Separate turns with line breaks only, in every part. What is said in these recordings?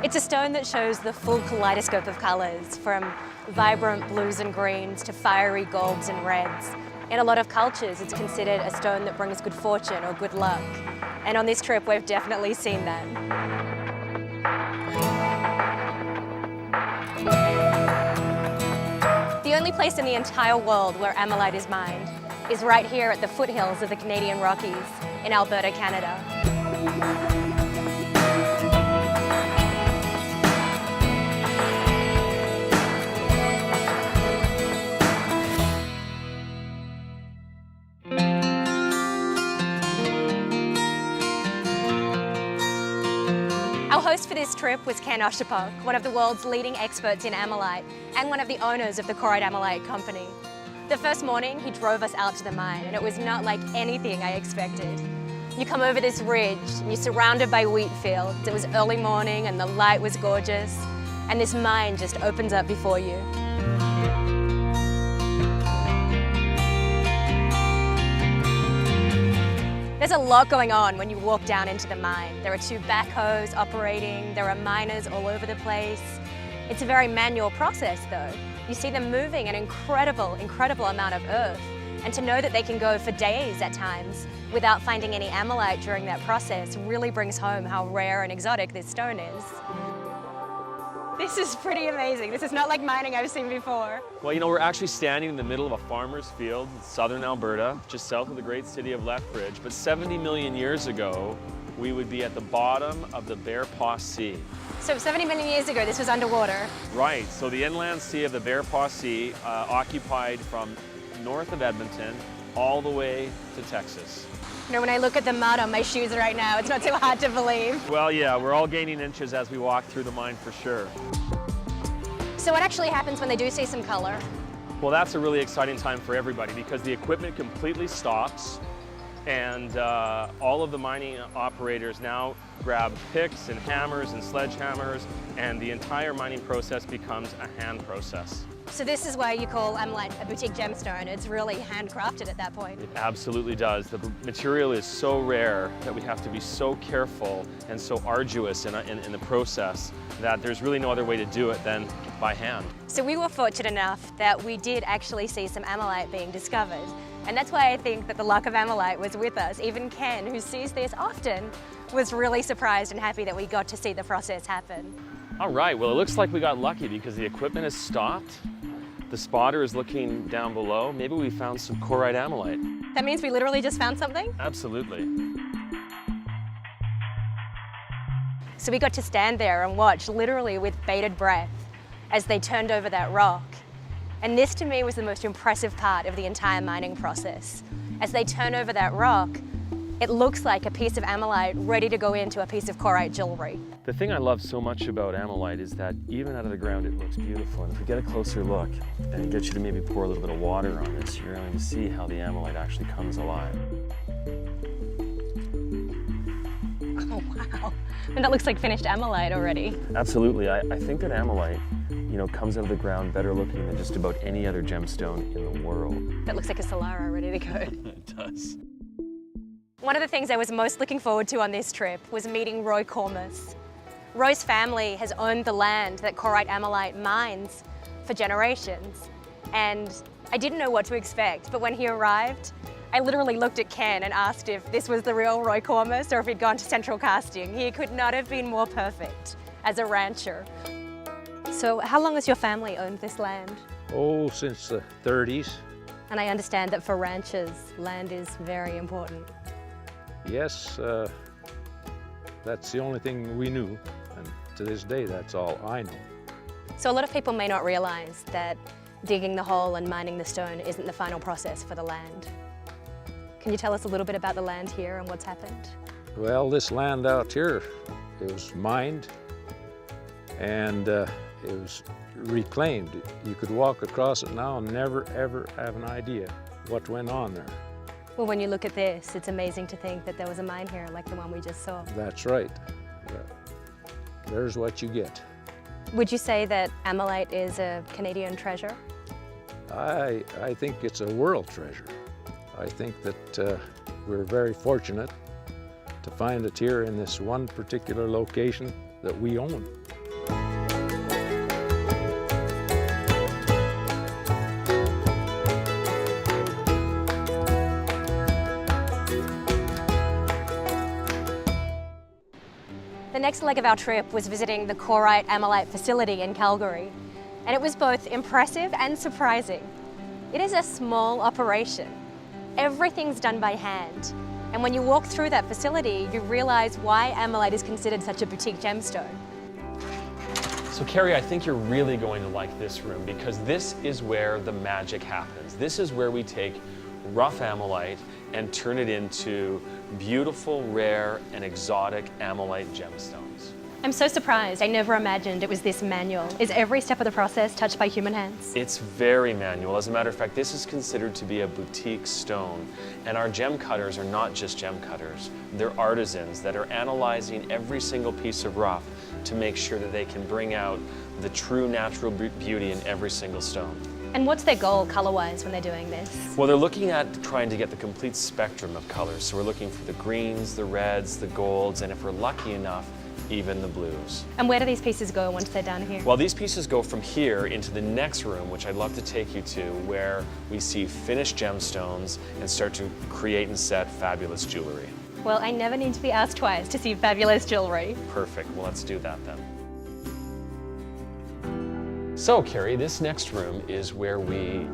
It's a stone that shows the full kaleidoscope of colours, from vibrant blues and greens to fiery golds and reds. In a lot of cultures, it's considered a stone that brings good fortune or good luck. And on this trip, we've definitely seen that. The only place in the entire world where ammonite is mined is right here at the foothills of the Canadian Rockies in Alberta, Canada. Our host for this trip was Ken Oshapok, one of the world's leading experts in ammonite and one of the owners of the Korite Ammonite Company. The first morning, he drove us out to the mine, and it was not like anything I expected. You come over this ridge, and you're surrounded by wheat fields. It was early morning, and the light was gorgeous, and this mine just opens up before you. There's a lot going on when you walk down into the mine. There are two backhoes operating, there are miners all over the place. It's a very manual process though. You see them moving an incredible amount of earth. And to know that they can go for days at times without finding any ammonite during that process really brings home how rare and exotic this stone is. This is pretty amazing. This is not like mining I've seen before.
Well, you know, we're actually standing in the middle of a farmer's field in southern Alberta, just south of the great city of Lethbridge. But 70 million years ago, we would be at the bottom of the Bear Paw Sea.
So 70 million years ago, this was underwater.
Right, so the inland sea of the Bear Paw Sea occupied from north of Edmonton all the way to Texas.
You know, when I look at the mud on my shoes right now, it's not too hard to believe.
Well, yeah, we're all gaining inches as we walk through the mine for sure.
So what actually happens when they do see some color?
Well, that's a really exciting time for everybody because the equipment completely stops and all of the mining operators now grab picks and hammers and sledgehammers, and the entire mining process becomes a hand process.
So this is why you call ammonite a boutique gemstone. It's really handcrafted at that point.
It absolutely does. The material is so rare that we have to be so careful and so arduous in the process that there's really no other way to do it than by hand.
So we were fortunate enough that we did actually see some ammonite being discovered. And that's why I think that the luck of ammonite was with us. Even Ken, who sees this often, was really surprised and happy that we got to see the process happen.
All right, well, it looks like we got lucky because the equipment has stopped. The spotter is looking down below. Maybe we found some Korite ammonite.
That means we literally just found something?
Absolutely.
So we got to stand there and watch, literally with bated breath, as they turned over that rock. And this to me was the most impressive part of the entire mining process. As they turn over that rock, it looks like a piece of ammonite ready to go into a piece of Korite jewelry.
The thing I love so much about ammonite is that even out of the ground it looks beautiful. And if we get a closer look and get you to maybe pour a little bit of water on this, you're going to see how the ammonite actually comes alive.
Oh, wow. And that looks like finished ammonite already.
Absolutely. I think that ammonite, you know, comes out of the ground better looking than just about any other gemstone in the world.
That looks like a Solara ready to go.
It does.
One of the things I was most looking forward to on this trip was meeting Roy Cormus. Roy's family has owned the land that Korite ammonite mines for generations. And I didn't know what to expect, but when he arrived, I literally looked at Ken and asked if this was the real Roy Cormus or if he'd gone to Central Casting. He could not have been more perfect as a rancher. So how long has your family owned this land?
Oh, since the 30s.
And I understand that for ranchers, land is very important.
Yes, that's the only thing we knew, and to this day, that's all I know.
So a lot of people may not realize that digging the hole and mining the stone isn't the final process for the land. Can you tell us a little bit about the land here and what's happened?
Well, this land out here, it was mined, and it was reclaimed. You could walk across it now and never, ever have an idea what went on there.
Well, when you look at this, it's amazing to think that there was a mine here like the one we just saw.
That's right. There's what you get.
Would you say that ammonite is a Canadian treasure?
I think it's a world treasure. I think that we're very fortunate to find it here in this one particular location that we own.
next leg of our trip was visiting the Korite Ammonite facility in Calgary, and it was both impressive and surprising. It is a small operation. Everything's done by hand, and when you walk through that facility, you realize why Ammonite is considered such a boutique gemstone.
So Carrie, I think you're really going to like this room because this is where the magic happens. This is where we take rough ammonite and turn it into beautiful, rare, and exotic ammonite gemstones.
I'm so surprised. I never imagined it was this manual. Is every step of the process touched by human hands?
It's very manual. As a matter of fact, this is considered to be a boutique stone. And our gem cutters are not just gem cutters. They're artisans that are analyzing every single piece of rough to make sure that they can bring out the true natural beauty in every single stone.
And what's their goal color-wise when they're doing this?
Well, they're looking at trying to get the complete spectrum of colors. So we're looking for the greens, the reds, the golds, and if we're lucky enough, even the blues.
And where do these pieces go once they're done here?
Well, these pieces go from here into the next room, which I'd love to take you to, where we see finished gemstones and start to create and set fabulous jewelry.
Well, I never need to be asked twice to see fabulous jewelry.
Perfect. Well, let's do that then. So, Carrie, this next room is where we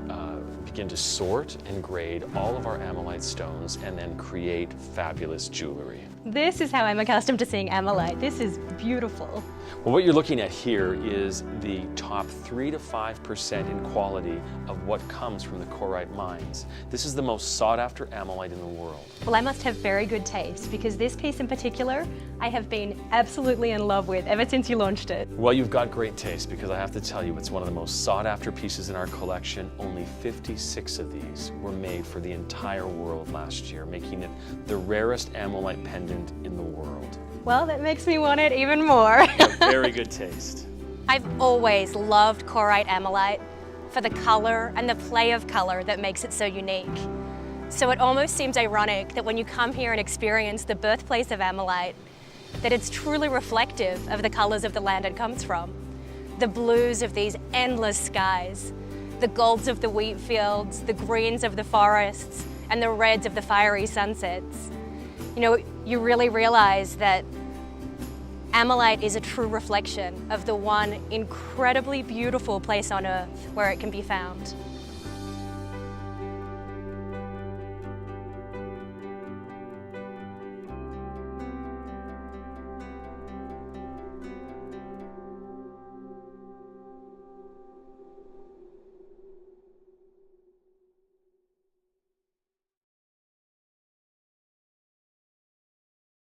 begin to sort and grade all of our ammonite stones and then create fabulous jewelry.
This is how I'm accustomed to seeing ammonite. This is beautiful.
Well, what you're looking at here is the top 3 to 5% in quality of what comes from the Korite mines. This is the most sought after ammonite in the world.
Well, I must have very good taste because this piece in particular, I have been absolutely in love with ever since you launched it.
Well, you've got great taste because I have to tell you, it's one of the most sought after pieces in our collection. Only 56 of these were made for the entire world last year, making it the rarest ammonite pendant in the world.
Well, that makes me want it even more.
Very good taste.
I've always loved Korite ammonite for the color and the play of color that makes it so unique. So it almost seems ironic that when you come here and experience the birthplace of ammonite, that it's truly reflective of the colors of the land it comes from. The blues of these endless skies, the golds of the wheat fields, the greens of the forests, and the reds of the fiery sunsets. You know, you really realize that ammonite is a true reflection of the one incredibly beautiful place on earth where it can be found.